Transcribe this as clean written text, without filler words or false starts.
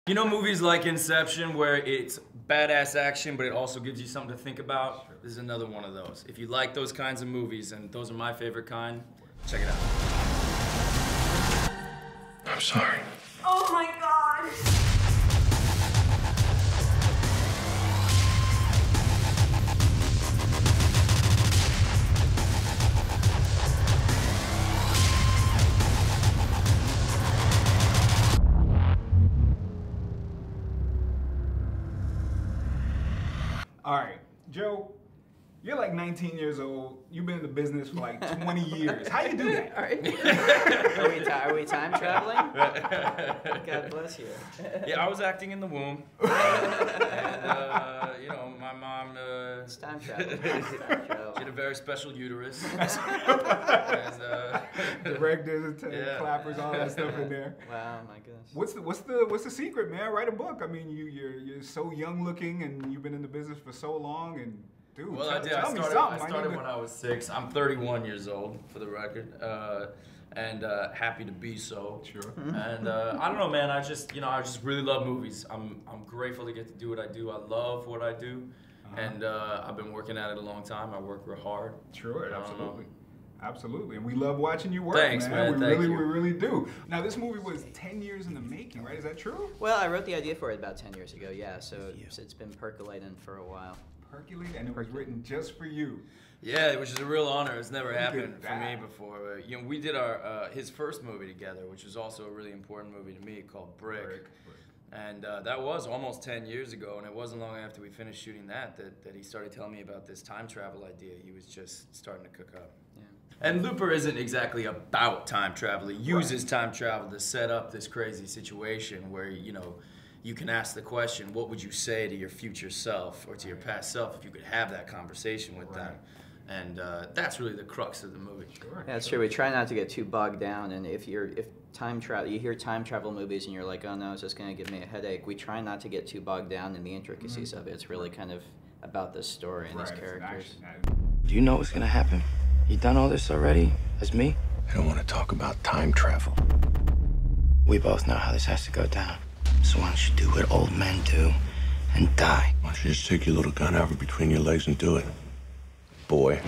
You know movies like Inception where it's badass action, but it also gives you something to think about? This is another one of those. If you like those kinds of movies, and those are my favorite kind, check it out. I'm sorry. Oh my God. All right, Joe, you're like 19 years old. You've been in the business for like 20 years. How you do that? All right. Are we time traveling? God bless you. Yeah, I was acting in the womb. And, you know, my mom... It's time travel. It's time travel. She had a very special uterus. Directors, clappers, all that stuff in there. Wow, my goodness. What's the secret, man? Write a book. I mean, you're so young looking, and you've been in the business for so long, and dude, well, tell me I something. started when I was 6. I'm 31 years old, for the record, and happy to be so. Sure. And I don't know, man. I just really love movies. I'm grateful to get to do what I do. I love what I do. And I've been working at it a long time. I work real hard. Sure, absolutely. Absolutely. And we love watching you work, Thanks, man. We really do. Now, this movie was 10 years in the making, right? Is that true? Well, I wrote the idea for it about 10 years ago, yeah. So it's been percolating for a while. Percolating? And it was written just for you. Yeah, which is a real honor. It's never happened for me before. You know, we did his first movie together, which was also a really important movie to me, called Brick. And that was almost 10 years ago, and it wasn't long after we finished shooting that he started telling me about this time travel idea he was just starting to cook up. Yeah. And Looper isn't exactly about time travel. He uses time travel to set up this crazy situation where, you know, you can ask the question, what would you say to your future self or to your past self if you could have that conversation with them? And that's really the crux of the movie. Yeah, that's true. We try not to get too bogged down, and if you hear time travel movies and you're like, oh no, it's just going to give me a headache, we try not to get too bogged down in the intricacies of it. It's really kind of about this story and these characters. Do you know what's gonna happen? You done all this already? As me? I don't want to talk about time travel. We both know how this has to go down. So why don't you do what old men do and die? Why don't you just take your little gun out between your legs and do it, boy?